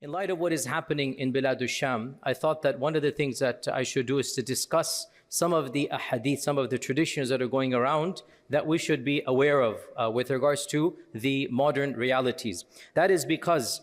In light of what is happening in Bilad Sham, I thought that one of the things that I should do is to discuss some of the ahadith, some of the traditions that are going around that we should be aware of with regards to the modern realities. That is because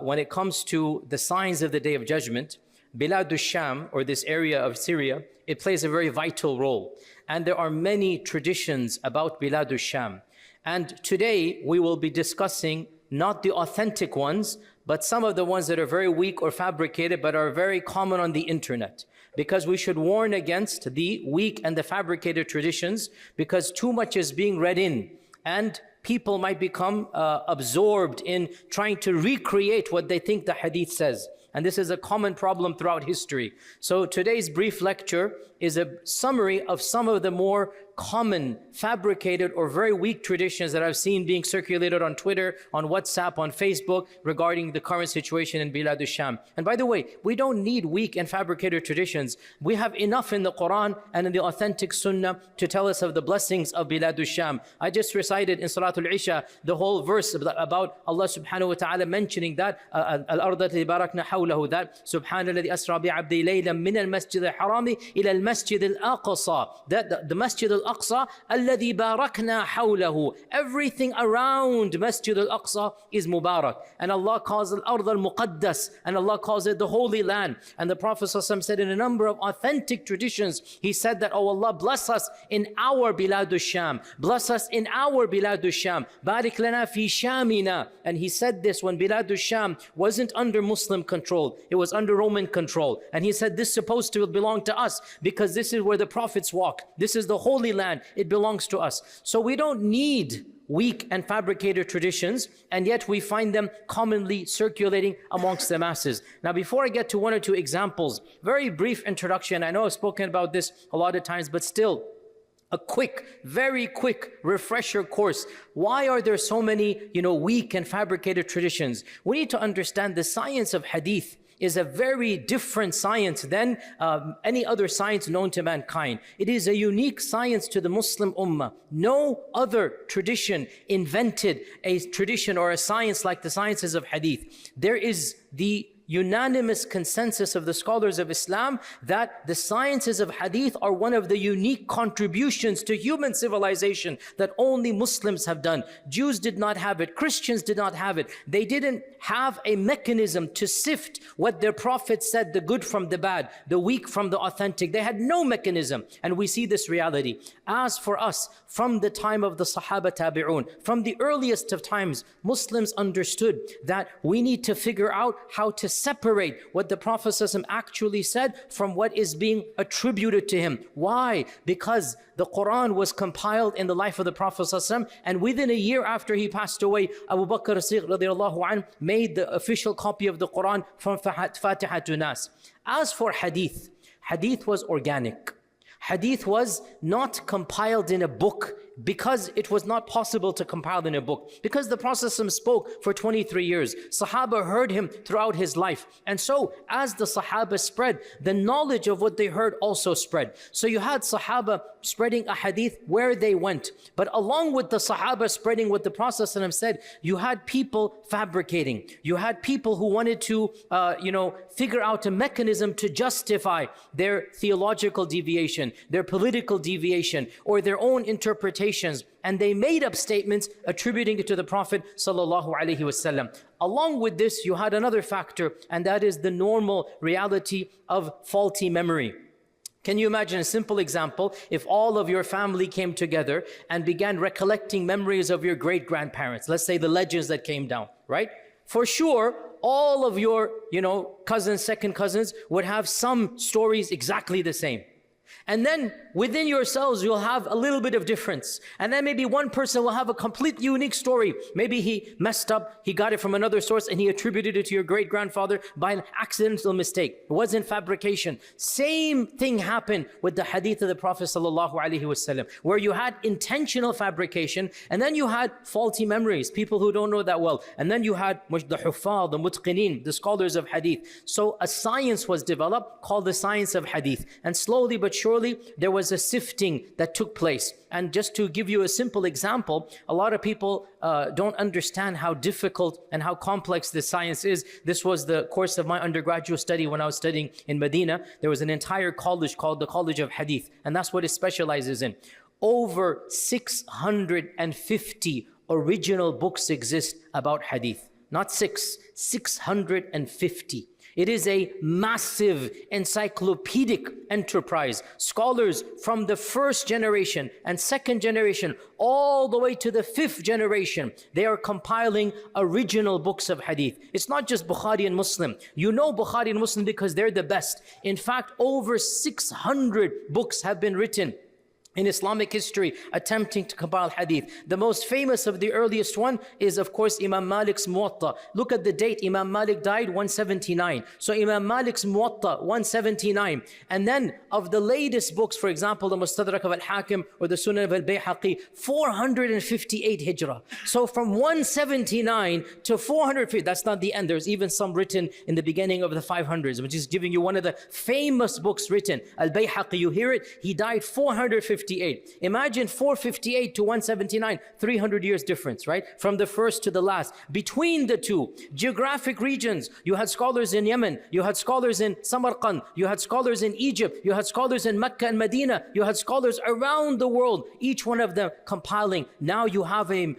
when it comes to the signs of the Day of Judgment, Bilad Sham, or this area of Syria, it plays a very vital role. And there are many traditions about Bilad Sham. And today we will be discussing not the authentic ones, but some of the ones that are very weak or fabricated, but are very common on the internet. Because we should warn against the weak and the fabricated traditions, because too much is being read in, and people might become absorbed in trying to recreate what they think the hadith says. And this is a common problem throughout history. So today's brief lecture is a summary of some of the more common, fabricated, or very weak traditions that I've seen being circulated on Twitter, on WhatsApp, on Facebook, regarding the current situation in Bilad Sham. And by the way, we don't need weak and fabricated traditions. We have enough in the Quran and in the authentic Sunnah to tell us of the blessings of Bilad Sham. I just recited in Salatul Isha the whole verse about Allah subhanahu wa ta'ala mentioning that al-ardh allati barakna hawlahu, that subhanalladhi asra bi'abdi laylan min al-masjid al-harami ila al-masjid al-aqsa, that the masjid al-aqsa alladhi barakna hawlahu, everything around Masjid al-Aqsa is Mubarak. And Allah calls it al-ardh al-muqaddas, and Allah calls it the Holy Land. And the Prophet ﷺ said in a number of authentic traditions, he said that, oh Allah, bless us in our Bilad Sham, bless us in our Bilad Sham, barik lana fi shamina. And he said this when Bilad Sham wasn't under Muslim control, it was under Roman control. And he said this is supposed to belong to us because this is where the prophets walk, this is the Holy Land, it belongs to us. So we don't need weak and fabricated traditions, and yet we find them commonly circulating amongst the masses. Now, before I get to one or two examples, very brief introduction. I know I've spoken about this a lot of times, but still, a quick, very quick refresher course. Why are there so many, weak and fabricated traditions? We need to understand the science of hadith is a very different science than any other science known to mankind. It is a unique science to the Muslim Ummah. No other tradition invented a tradition or a science like the sciences of hadith. There is the unanimous consensus of the scholars of Islam that the sciences of hadith are one of the unique contributions to human civilization that only Muslims have done. Jews did not have it. Christians did not have it. They didn't have a mechanism to sift what their prophet said, the good from the bad, the weak from the authentic. They had no mechanism. And we see this reality. As for us, from the time of the Sahaba Tabi'un, from the earliest of times, Muslims understood that we need to figure out how to separate what the Prophet ﷺ actually said from what is being attributed to him. Why? Because the Quran was compiled in the life of the Prophet ﷺ, and within a year after he passed away, Abu Bakr as-Siddiq radiallahu anhu made the official copy of the Quran from Fatiha to Nas. As for hadith, hadith was organic. Hadith was not compiled in a book because it was not possible to compile in a book. Because the Prophet ﷺ spoke for 23 years. Sahaba heard him throughout his life. And so as the Sahaba spread, the knowledge of what they heard also spread. So you had Sahaba spreading a hadith where they went. But along with the Sahaba spreading what the Prophet ﷺ said, you had people fabricating. You had people who wanted to, figure out a mechanism to justify their theological deviation, their political deviation, or their own interpretation. And they made up statements attributing it to the Prophet ﷺ. Along with this, you had another factor, and that is the normal reality of faulty memory. Can you imagine a simple example? If all of your family came together and began recollecting memories of your great-grandparents, let's say the legends that came down, right? For sure, all of your, cousins, second cousins would have some stories exactly the same. And then within yourselves, you'll have a little bit of difference. And then maybe one person will have a completely unique story. Maybe he messed up, he got it from another source, and he attributed it to your great-grandfather by an accidental mistake. It wasn't fabrication. Same thing happened with the hadith of the Prophet ﷺ, where you had intentional fabrication, and then you had faulty memories, people who don't know that well. And then you had the huffaz, the mutqinin, the scholars of hadith. So a science was developed called the science of hadith. And slowly but surely there was a sifting that took place. And just to give you a simple example, a lot of people don't understand how difficult and how complex this science is. This was the course of my undergraduate study when I was studying in Medina. There was an entire college called the College of Hadith, and that's what it specializes in. Over 650 original books exist about hadith. Not 650. It is a massive encyclopedic enterprise. Scholars from the first generation and second generation all the way to the fifth generation, they are compiling original books of hadith. It's not just Bukhari and Muslim. You know Bukhari and Muslim because they're the best. In fact, over 600 books have been written in Islamic history attempting to compile hadith. The most famous of the earliest one is, of course, Imam Malik's Muwatta. Look at the date. Imam Malik died 179. So Imam Malik's Muwatta, 179. And then of the latest books, for example, the Mustadrak of Al-Hakim or the Sunan of Al-Bayhaqi, 458 Hijrah. So from 179 to 450, that's not the end. There's even some written in the beginning of the 500s, which is giving you one of the famous books written. Al-Bayhaqi, you hear it? He died 458. Imagine 458 to 179, 300 years difference, right? From the first to the last. Between the two, geographic regions, you had scholars in Yemen, you had scholars in Samarkand, you had scholars in Egypt, you had scholars in Mecca and Medina, you had scholars around the world, each one of them compiling. Now you have a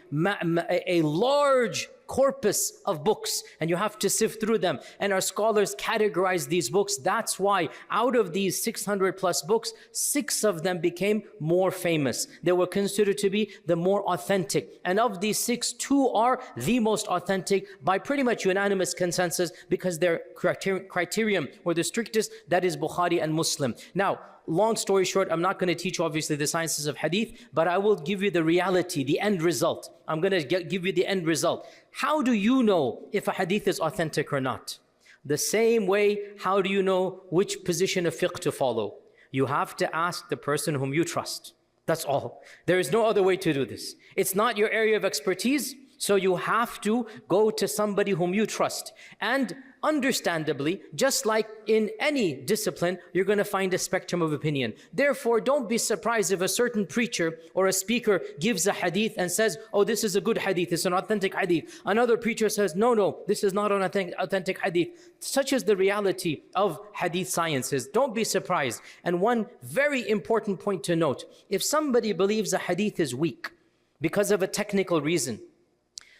large corpus of books, and you have to sift through them. And our scholars categorize these books. That's why out of these 600 plus books, 6 of them became more famous. They were considered to be the more authentic. And of these 6, 2 are the most authentic by pretty much unanimous consensus, because their criterion were the strictest, that is Bukhari and Muslim. Now, long story short, I'm not going to teach obviously the sciences of hadith, but I will give you the reality, the end result. I'm going to give you the end result. How do you know if a hadith is authentic or not? The same way, how do you know which position of fiqh to follow? You have to ask the person whom you trust. That's all. There is no other way to do this. It's not your area of expertise, so you have to go to somebody whom you trust. And understandably, just like in any discipline, you're going to find a spectrum of opinion. Therefore, don't be surprised if a certain preacher or a speaker gives a hadith and says, oh, this is a good hadith, it's an authentic hadith. Another preacher says, no, this is not an authentic hadith. Such is the reality of hadith sciences. Don't be surprised. And one very important point to note, if somebody believes a hadith is weak because of a technical reason,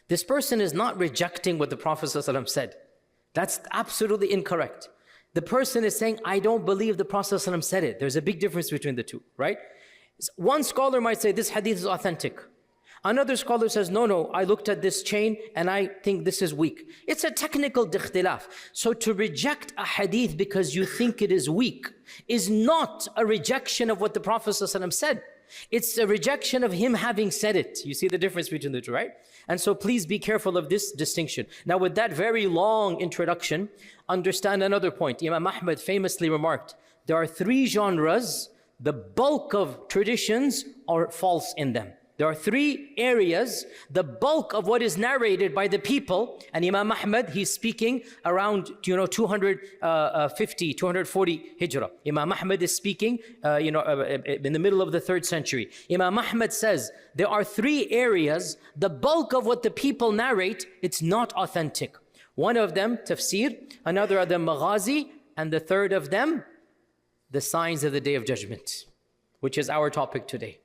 this person is not rejecting what the Prophet ﷺ said. That's absolutely incorrect. The person is saying, I don't believe the Prophet ﷺ said it. There's a big difference between the two, right? One scholar might say, this hadith is authentic. Another scholar says, no, I looked at this chain and I think this is weak. It's a technical ikhtilaf. So to reject a hadith because you think it is weak is not a rejection of what the Prophet ﷺ said. It's a rejection of him having said it. You see the difference between the two, right? And so please be careful of this distinction. Now, with that very long introduction, understand another point. Imam Ahmad famously remarked, there are 3 genres, the bulk of traditions are false in them. There are 3 areas, the bulk of what is narrated by the people, and Imam Ahmad, he's speaking around 250, 240 Hijrah. Imam Ahmad is speaking in the middle of the 3rd century. Imam Ahmad says, there are 3 areas, the bulk of what the people narrate, it's not authentic. One of them, tafsir, another of them, maghazi, and the third of them, the signs of the Day of Judgment, which is our topic today.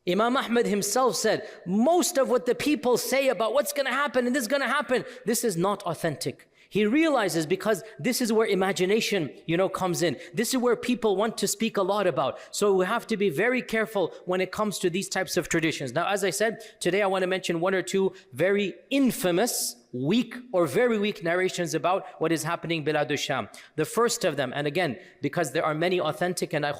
Imam Ahmad himself said, most of what the people say about what's going to happen and this is going to happen, this is not authentic. He realizes because this is where imagination, comes in. This is where people want to speak a lot about. So we have to be very careful when it comes to these types of traditions. Now, as I said, today I want to mention 1 or 2 very infamous, weak or very weak narrations about what is happening Bilad al-Sham. The first of them, and again, because there are many authentic, and I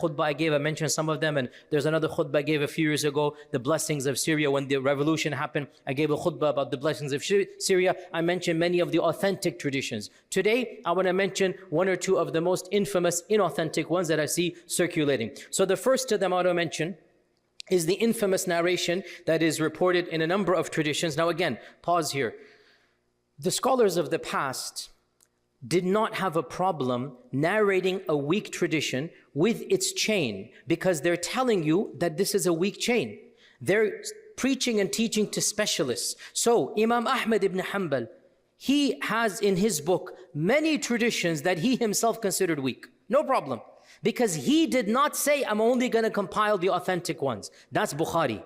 mentioned some of them, and there's another khutbah I gave a few years ago, the blessings of Syria. When the revolution happened, I gave a khutbah about the blessings of Syria. I mentioned many of the authentic traditions. Today, I want to mention 1 or 2 of the most infamous, inauthentic ones that I see circulating. So the first of them I want to mention is the infamous narration that is reported in a number of traditions. Now again, pause here. The scholars of the past did not have a problem narrating a weak tradition with its chain because they're telling you that this is a weak chain. They're preaching and teaching to specialists. So Imam Ahmad ibn Hanbal, he has in his book many traditions that he himself considered weak. No problem. Because he did not say, I'm only going to compile the authentic ones. That's Bukhari.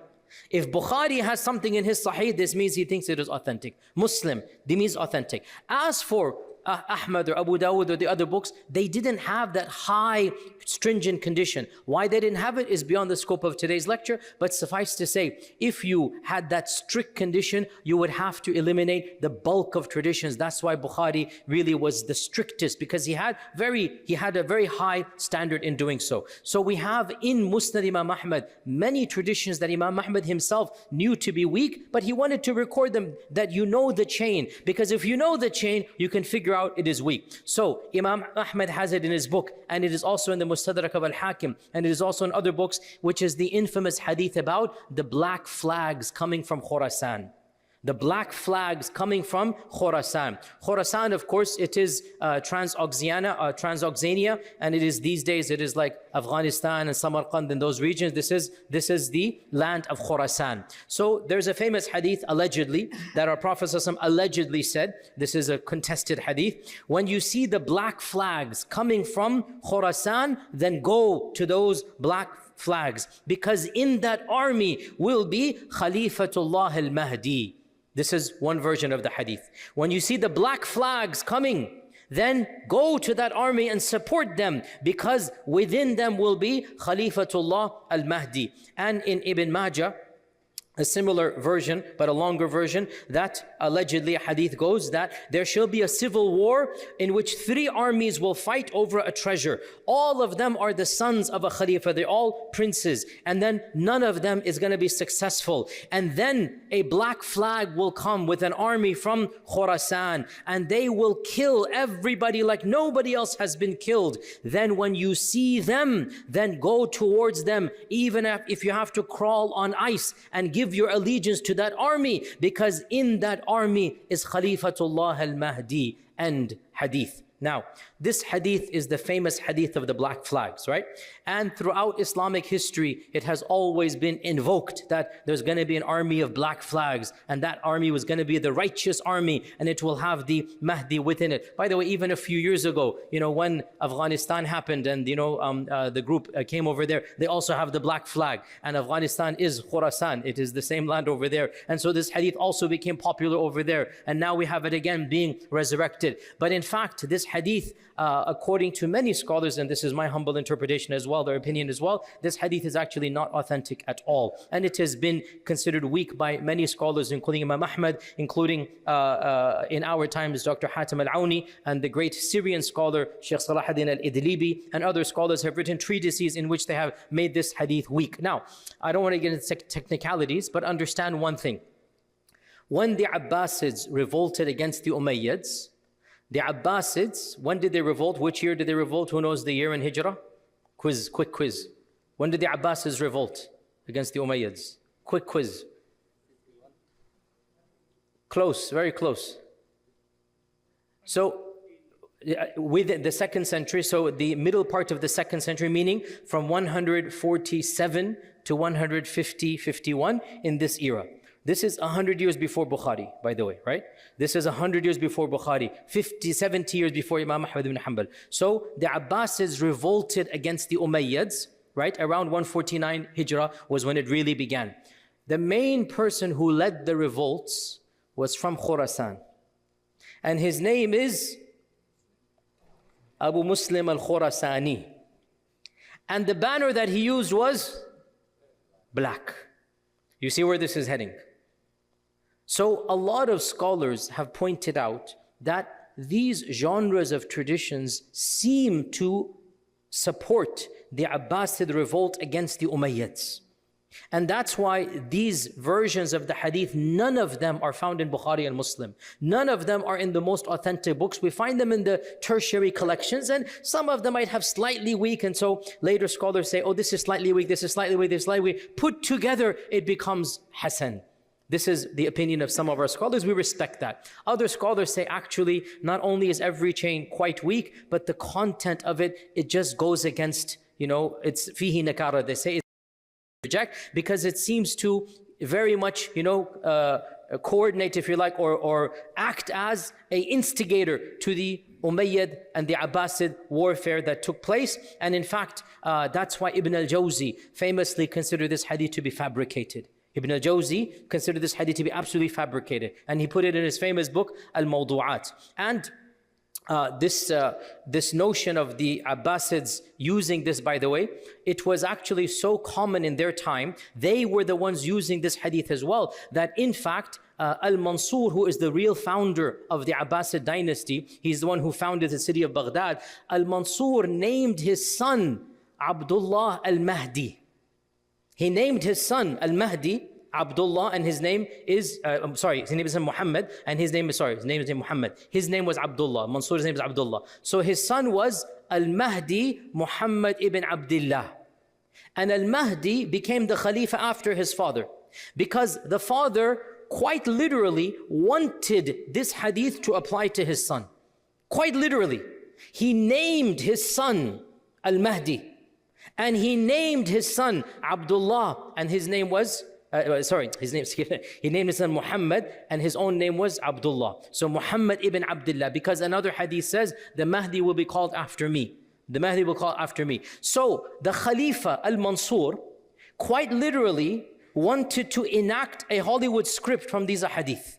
If Bukhari has something in his Sahih, this means he thinks it is authentic. Muslim, this means authentic. As for Ahmad or Abu Dawud or the other books, they didn't have that high stringent condition. Why they didn't have it is beyond the scope of today's lecture, but suffice to say, if you had that strict condition, you would have to eliminate the bulk of traditions. That's why Bukhari really was the strictest, because he had a very high standard in doing so. So we have in Musnad Imam Ahmad many traditions that Imam Ahmad himself knew to be weak, but he wanted to record them that you know the chain, because if you know the chain, you can figure out it is weak. So Imam Ahmad has it in his book, and it is also in the Mustadrak of Al-Hakim, and it is also in other books, which is the infamous hadith about the black flags coming from Khurasan. The black flags coming from Khurasan. Khurasan, of course, it is Transoxania, and it is these days, it is like Afghanistan and Samarkand and those regions. This is the land of Khurasan. So there's a famous hadith, allegedly, that our Prophet ﷺ allegedly said, this is a contested hadith, when you see the black flags coming from Khurasan, then go to those black flags, because in that army will be Khalifatullah al-Mahdi. This is one version of the hadith. When you see the black flags coming, then go to that army and support them, because within them will be Khalifatullah al-Mahdi. And in Ibn Majah, a similar version, but a longer version, that allegedly a hadith goes that there shall be a civil war in which 3 armies will fight over a treasure. All of them are the sons of a Khalifa. They're all princes. And then none of them is going to be successful. And then a black flag will come with an army from Khurasan, and they will kill everybody like nobody else has been killed. Then when you see them, then go towards them, even if you have to crawl on ice, and give your allegiance to that army, because in that army is Khalifatullah al-Mahdi. End hadith. Now, this hadith is the famous hadith of the black flags, right? And throughout Islamic history, it has always been invoked that there's going to be an army of black flags, and that army was going to be the righteous army, and it will have the Mahdi within it. By the way, even a few years ago, when Afghanistan happened and, the group came over there, they also have the black flag. And Afghanistan is Khurasan. It is the same land over there. And so this hadith also became popular over there. And now we have it again being resurrected. But in fact, this hadith, according to many scholars, and this is my humble interpretation as well, their opinion as well, this hadith is actually not authentic at all. And it has been considered weak by many scholars, including Imam Ahmad, including in our times Dr. Hatim al-Auni, and the great Syrian scholar Sheikh Salahuddin al-Idlibi, and other scholars have written treatises in which they have made this hadith weak. Now, I don't want to get into technicalities, but understand one thing. When the Abbasids revolted against the Umayyads, the Abbasids, when did they revolt? Which year did they revolt? Who knows the year in Hijrah? Quick quiz. When did the Abbasids revolt against the Umayyads? Quick quiz. Close, very close. So, within the 2nd century, so the middle part of the 2nd century, meaning from 147 to 151 in this era. This is 100 years before Bukhari, by the way, right? This is 100 years before Bukhari, 50, 70 years before Imam Ahmad ibn Hanbal. So the Abbasids revolted against the Umayyads, right? Around 149 Hijrah was when it really began. The main person who led the revolts was from Khurasan. And his name is Abu Muslim al-Khurasani. And the banner that he used was black. You see where this is heading? So a lot of scholars have pointed out that these genres of traditions seem to support the Abbasid revolt against the Umayyads. And that's why these versions of the hadith, none of them are found in Bukhari and Muslim. None of them are in the most authentic books. We find them in the tertiary collections, and some of them might have slightly weak, and so later scholars say, oh, this is slightly weak, this is slightly weak, this is slightly weak. Put together, it becomes Hasan. This is the opinion of some of our scholars. We respect that. Other scholars say, actually, not only is every chain quite weak, but the content of it, it just goes against it's fihi nakara, they say, it's reject, because it seems to very much, coordinate, if you like, or act as a instigator to the Umayyad and the Abbasid warfare that took place. And in fact, that's why Ibn al-Jawzi famously considered this hadith to be fabricated. Ibn al-Jawzi considered this hadith to be absolutely fabricated, and he put it in his famous book, Al-Mawdu'at. And this notion of the Abbasids using this, by the way, it was actually so common in their time, they were the ones using this hadith as well, that in fact, Al-Mansur, who is the real founder of the Abbasid dynasty, he's the one who founded the city of Baghdad. Al-Mansur named his son Abdullah al-Mahdi. He named his son al-Mahdi Abdullah, and his name is, his name is Muhammad, and his name is Muhammad. His name was Abdullah. Mansur's name is Abdullah. So his son was Al-Mahdi Muhammad ibn Abdullah. And Al-Mahdi became the Khalifa after his father, because the father quite literally wanted this hadith to apply to his son. Quite literally. He named his son Al-Mahdi, and he named his son Abdullah, and his name was he named his son Muhammad, and his own name was Abdullah. So Muhammad ibn Abdullah, because another hadith says, the Mahdi will be called after me. The Mahdi will call after me. So the Khalifa Al-Mansur quite literally wanted to enact a Hollywood script from these hadith.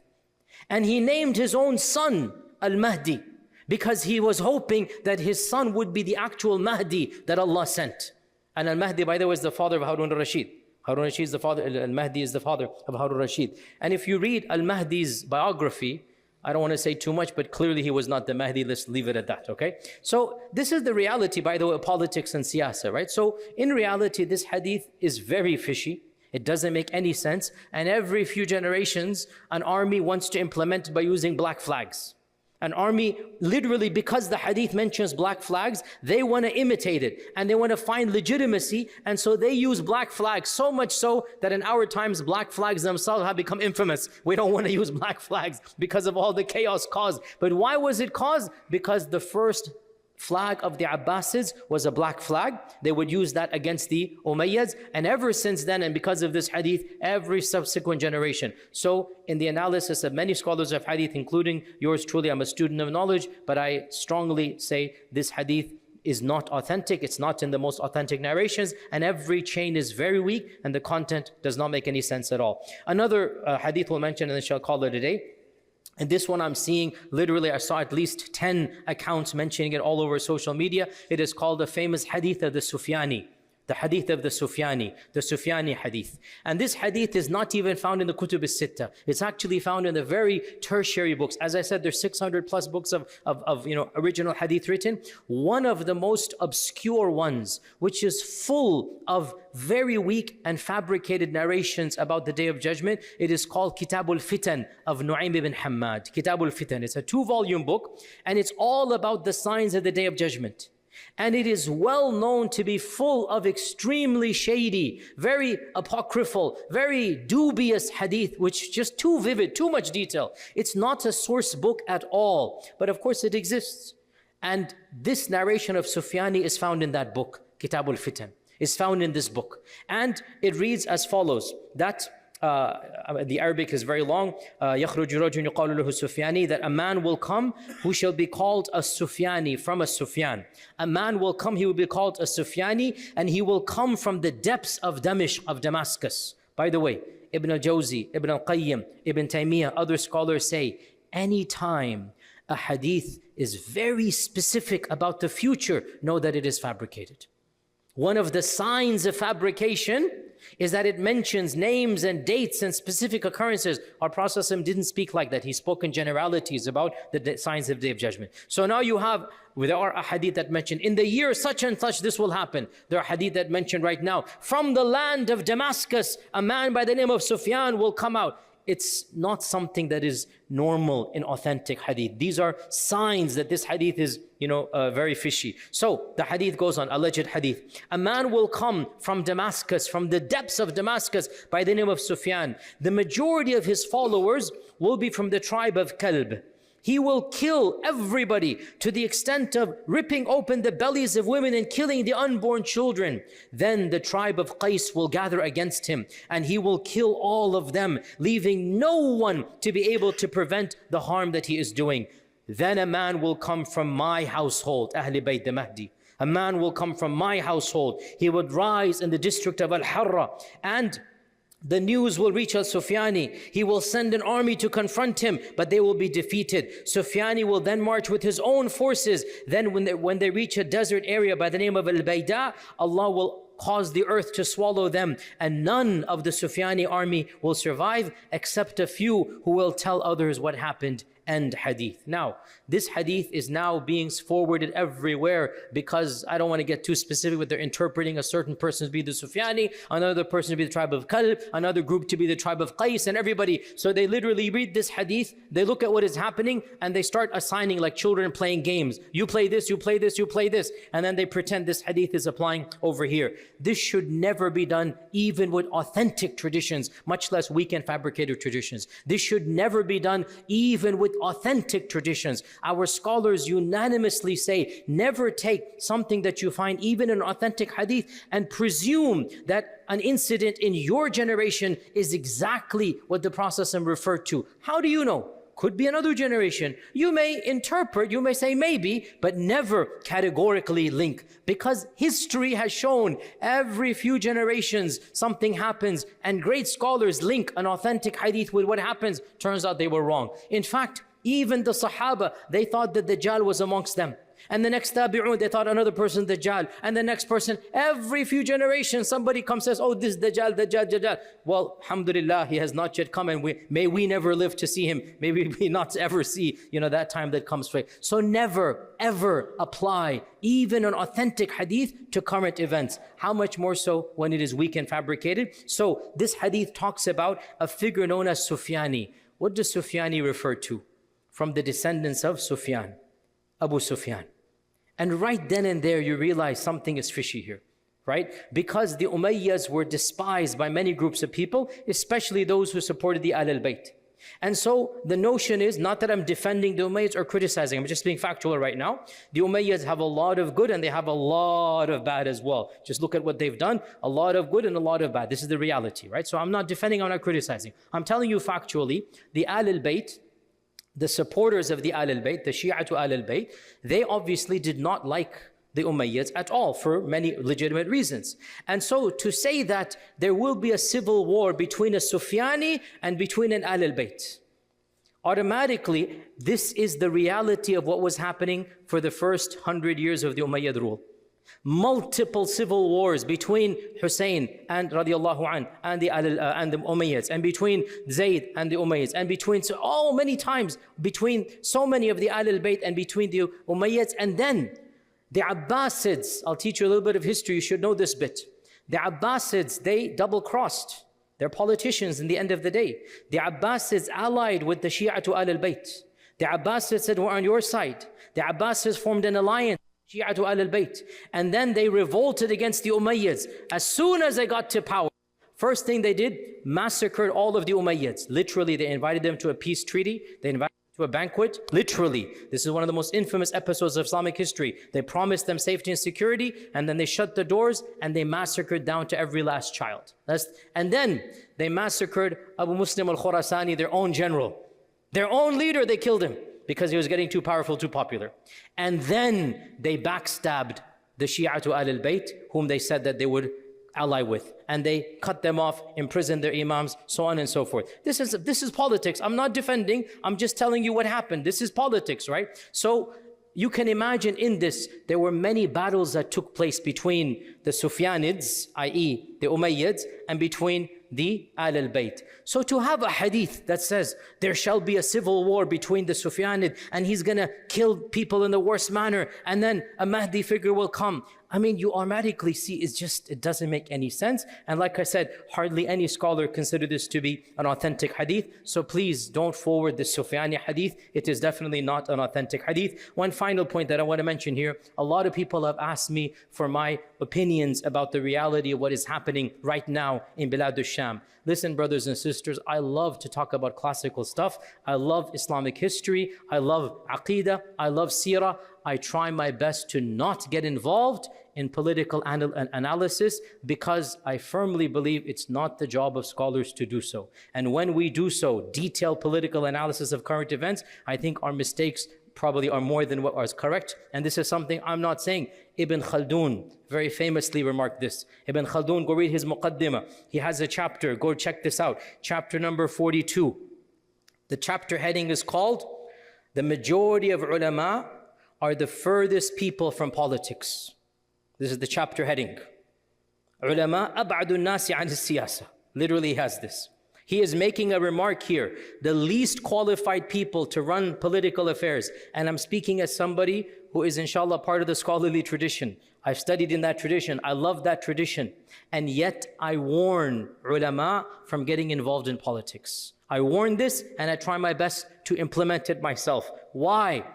And he named his own son Al-Mahdi, because he was hoping that his son would be the actual Mahdi that Allah sent. And Al-Mahdi, by the way, is the father of Harun al-Rashid. Harun al-Rashid is the father, Al-Mahdi is the father of Harun al-Rashid. And if you read Al-Mahdi's biography, I don't want to say too much, but clearly he was not the Mahdi. Let's leave it at that, okay? So this is the reality, by the way, of politics and siyasa, right? So in reality, this hadith is very fishy. It doesn't make any sense. And every few generations, an army wants to implement it by using black flags. An army, literally, because the hadith mentions black flags, they want to imitate it, and they want to find legitimacy, and so they use black flags, so much so that in our times, black flags themselves have become infamous. We don't want to use black flags because of all the chaos caused. But why was it caused? Because the first flag of the Abbasids was a black flag. They would use that against the Umayyads, and ever since then, and because of this hadith, every subsequent generation. So in the analysis of many scholars of hadith, including yours truly, I'm a student of knowledge, but I strongly say this hadith is not authentic. It's not in the most authentic narrations, and every chain is very weak, and the content does not make any sense at all. Another hadith we'll mention, and then shall call it a day. And this one I'm seeing, literally I saw at least 10 accounts mentioning it all over social media. It is called the famous hadith of the Sufyani. The hadith of the Sufyani hadith. And this hadith is not even found in the Kutub al-Sitta. It's actually found in the very tertiary books. As I said, there's 600 plus books of original hadith written. One of the most obscure ones, which is full of very weak and fabricated narrations about the Day of Judgment. It is called Kitab al-Fitan of Nu'aym ibn Hammad. Kitab al-Fitan. It's a 2-volume book, and it's all about the signs of the Day of Judgment. And it is well known to be full of extremely shady, very apocryphal, very dubious hadith, which just too vivid, too much detail. It's not a source book at all, but of course it exists. And this narration of Sufyani is found in that book, Kitab al-Fitan, is found in this book. And it reads as follows, that the Arabic is very long. يَخْرُجُ رَجُلٌ يُقَالُ لَهُ السُّفْيَانِي, that a man will come who shall be called a Sufyani, from a Sufyan. A man will come, he will be called a Sufyani, and he will come from the depths of Damashq, of Damascus. By the way, Ibn al-Jawzi, Ibn al-Qayyim, Ibn Taymiyyah, other scholars say, any time a hadith is very specific about the future, know that it is fabricated. One of the signs of fabrication is that it mentions names and dates and specific occurrences. Our Prophet didn't speak like that. He spoke in generalities about the signs of the Day of Judgment. So now you have, there are a hadith that mention, in the year such and such this will happen. There are hadith that mention right now, from the land of Damascus, a man by the name of Sufyan will come out. It's not something that is normal in authentic hadith. These are signs that this hadith is, very fishy. So the hadith goes on, alleged hadith. A man will come from Damascus, from the depths of Damascus, by the name of Sufyan. The majority of his followers will be from the tribe of Kalb. He will kill everybody to the extent of ripping open the bellies of women and killing the unborn children. Then the tribe of Qais will gather against him, and he will kill all of them, leaving no one to be able to prevent the harm that he is doing. Then a man will come from my household, Ahl Bayt the Mahdi. A man will come from my household. He would rise in the district of Al-Harra, and the news will reach Al-Sufyani. He will send an army to confront him, but they will be defeated. Sufyani will then march with his own forces. Then when they reach a desert area by the name of Al-Bayda, Allah will cause the earth to swallow them, and none of the Sufyani army will survive except a few who will tell others what happened. End hadith. Now, this hadith is now being forwarded everywhere because I don't want to get too specific, but they're interpreting a certain person to be the Sufyani, another person to be the tribe of Kalb, another group to be the tribe of Qais, and everybody. So they literally read this hadith, they look at what is happening, and they start assigning like children playing games. You play this, you play this, you play this. And then they pretend this hadith is applying over here. This should never be done even with authentic traditions, much less weak and fabricated traditions. This should never be done even with authentic traditions. Our scholars unanimously say, never take something that you find even in authentic hadith and presume that an incident in your generation is exactly what the Prophet referred to. How do you know? Could be another generation. You may interpret, you may say maybe, but never categorically link, because history has shown every few generations something happens, and great scholars link an authentic hadith with what happens. Turns out they were wrong. In fact, even the Sahaba, they thought that Dajjal was amongst them. And the next Tabi'un, they thought another person Dajjal. And the next person, every few generations, somebody comes and says, oh, this Dajjal, Dajjal, Dajjal. Well, alhamdulillah, he has not yet come, and may we never live to see him. Maybe we not ever see, that time that comes straight. So never, ever apply even an authentic hadith to current events. How much more so when it is weak and fabricated? So this hadith talks about a figure known as Sufyani. What does Sufyani refer to? From the descendants of Sufyan, Abu Sufyan. And right then and there you realize something is fishy here, right? Because the Umayyads were despised by many groups of people, especially those who supported the Ahl al-Bayt. And so the notion is, not that I'm defending the Umayyads or criticizing, I'm just being factual right now. The Umayyads have a lot of good and they have a lot of bad as well. Just look at what they've done, a lot of good and a lot of bad. This is the reality, right? So I'm not defending, I'm not criticizing. I'm telling you factually, the Ahl al-Bayt, the supporters of the Ahl al-Bayt, the Shia to Ahl al-Bayt, they obviously did not like the Umayyads at all for many legitimate reasons. And so to say that there will be a civil war between a Sufyani and between an Ahl al-Bayt, automatically this is the reality of what was happening for the first 100 years of the Umayyad rule. Multiple civil wars between Hussein and radiallahu an and the Umayyads, and between Zayd and the Umayyads, and between so many times between so many of the Ahl al-Bayt and between the Umayyads. And then the Abbasids, I'll teach you a little bit of history, you should know this bit. The Abbasids, they double-crossed. They're politicians in the end of the day. The Abbasids allied with the Shia to Ahl al-Bayt. The Abbasids said, we're on your side. The Abbasids formed an alliance, Shia to Ahl al-Bayt. And then they revolted against the Umayyads. As soon as they got to power, first thing they did, massacred all of the Umayyads. Literally, they invited them to a peace treaty. They invited them to a banquet. Literally, this is one of the most infamous episodes of Islamic history. They promised them safety and security, and then they shut the doors, and they massacred down to every last child. And then they massacred Abu Muslim al-Khurasani, their own general. Their own leader, they killed him, because he was getting too powerful, too popular. And then they backstabbed the Shia to Ahl al-Bayt, whom they said that they would ally with. And they cut them off, imprisoned their imams, so on and so forth. This is politics. I'm not defending, I'm just telling you what happened. This is politics, right? So you can imagine in this, there were many battles that took place between the Sufyanids, i.e. the Umayyads, and between the Ahl al-Bayt. So to have a hadith that says there shall be a civil war between the Sufyanid and he's gonna kill people in the worst manner, and then a Mahdi figure will come, I mean, you automatically see it doesn't make any sense. And like I said, hardly any scholar consider this to be an authentic hadith. So please don't forward the Sufyani hadith. It is definitely not an authentic hadith. One final point that I want to mention here. A lot of people have asked me for my opinions about the reality of what is happening right now in Bilad al-Sham. Listen, brothers and sisters, I love to talk about classical stuff. I love Islamic history. I love Aqidah. I love Seerah. I try my best to not get involved in political analysis because I firmly believe it's not the job of scholars to do so. And when we do so, detailed political analysis of current events, I think our mistakes probably are more than what is correct. And this is something I'm not saying. Ibn Khaldun very famously remarked this. Ibn Khaldun, go read his Muqaddimah. He has a chapter, go check this out. Chapter number 42. The chapter heading is called, "The majority of ulama are the furthest people from politics." This is the chapter heading. Ulama ab'adu nasi an siyasa. Literally has this. He is making a remark here. The least qualified people to run political affairs. And I'm speaking as somebody who is inshallah part of the scholarly tradition. I've studied in that tradition. I love that tradition. And yet I warn ulama from getting involved in politics. I warn this and I try my best to implement it myself. Why?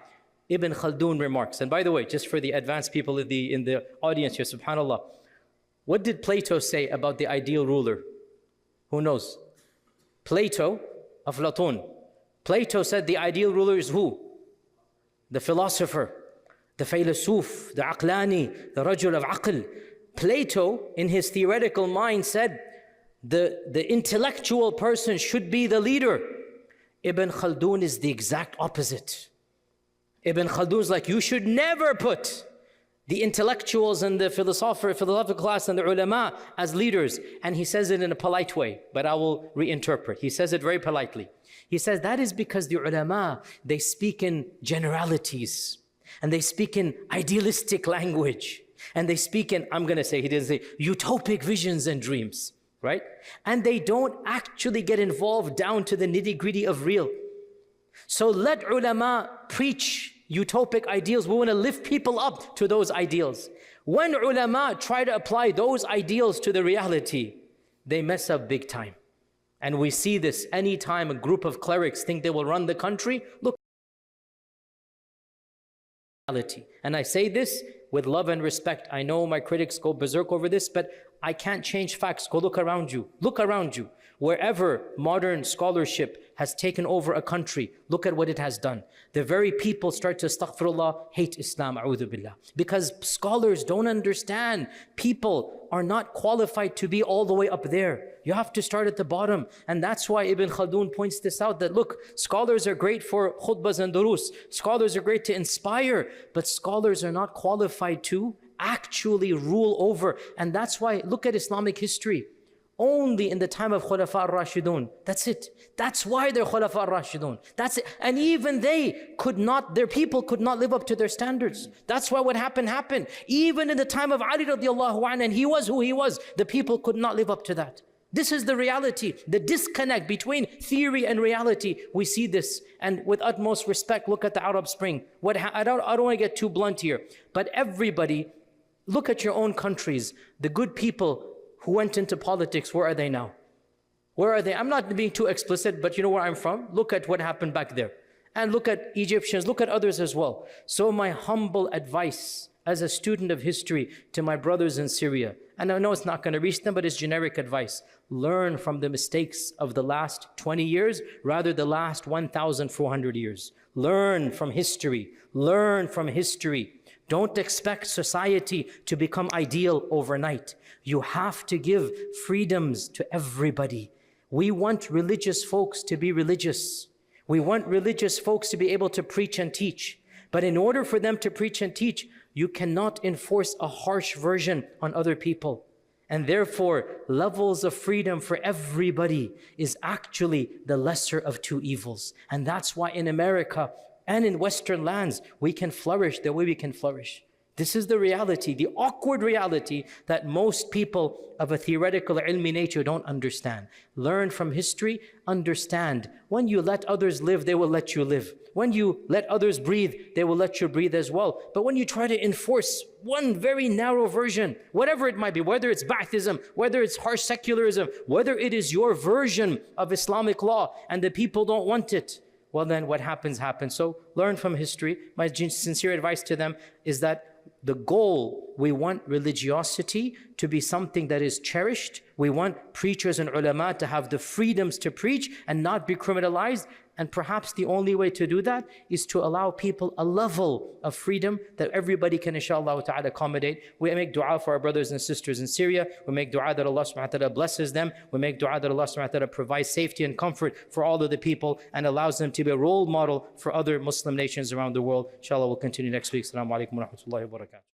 Ibn Khaldun remarks. And by the way, just for the advanced people in the audience here, subhanAllah. What did Plato say about the ideal ruler? Who knows? Plato, Aflatun. Plato said the ideal ruler is who? The philosopher, the Faylasuf, the Aqlani, the Rajul of Aql. Plato, in his theoretical mind, said the intellectual person should be the leader. Ibn Khaldun is the exact opposite. Ibn Khaldun is like, you should never put the intellectuals and the philosophical class and the ulama as leaders. And he says it in a polite way, but I will reinterpret. He says it very politely. He says that is because the ulama, they speak in generalities and they speak in idealistic language and they speak in, I'm going to say, he didn't say, utopic visions and dreams, right? And they don't actually get involved down to the nitty-gritty of real. So let ulama preach utopic ideals. We want to lift people up to those ideals. When ulama try to apply those ideals to the reality, they mess up big time. And we see this anytime a group of clerics think they will run the country. Look, and I say this with love and respect. I know my critics go berserk over this, but I can't change facts. Go look around you. Look around you. Wherever modern scholarship has taken over a country, look at what it has done. The very people start to, astaghfirullah, hate Islam, a'udhu billah. Because scholars don't understand. People are not qualified to be all the way up there. You have to start at the bottom. And that's why Ibn Khaldun points this out, that look, scholars are great for khutbas and durus. Scholars are great to inspire, but scholars are not qualified to actually rule over. And that's why, look at Islamic history. Only in the time of Khulafa al-Rashidun. That's it. That's why they're Khulafa al-Rashidun. That's it. And even they could not, their people could not live up to their standards. That's why what happened. Even in the time of Ali radiallahu anhu, and he was who he was, the people could not live up to that. This is the reality, the disconnect between theory and reality. We see this, and with utmost respect, look at the Arab Spring. I don't want to get too blunt here, but everybody, look at your own countries. The good people who went into politics, where are they now? Where are they? I'm not being too explicit, but you know where I'm from? Look at what happened back there. And look at Egyptians, look at others as well. So my humble advice as a student of history to my brothers in Syria, and I know it's not going to reach them, but it's generic advice. Learn from the mistakes of the last 20 years, rather the last 1,400 years. Learn from history. Learn from history. Don't expect society to become ideal overnight. You have to give freedoms to everybody. We want religious folks to be religious. We want religious folks to be able to preach and teach. But in order for them to preach and teach, you cannot enforce a harsh version on other people. And therefore, levels of freedom for everybody is actually the lesser of two evils. And that's why in America and in Western lands, we can flourish the way we can flourish. This is the reality, the awkward reality that most people of a theoretical ilmi nature don't understand. Learn from history, understand. When you let others live, they will let you live. When you let others breathe, they will let you breathe as well. But when you try to enforce one very narrow version, whatever it might be, whether it's Ba'athism, whether it's harsh secularism, whether it is your version of Islamic law and the people don't want it, well then what happens, happens. So learn from history. My sincere advice to them is that the goal, we want religiosity to be something that is cherished. We want preachers and ulama to have the freedoms to preach and not be criminalized. And perhaps the only way to do that is to allow people a level of freedom that everybody can, inshallah ta'ala, accommodate. We make dua for our brothers and sisters in Syria. We make dua that Allah subhanahu wa ta'ala blesses them. We make dua that Allah subhanahu wa ta'ala provides safety and comfort for all of the people and allows them to be a role model for other Muslim nations around the world. Inshallah, we'll continue next week. Assalamu alaikum wa rahmatullahi wa barakatuh.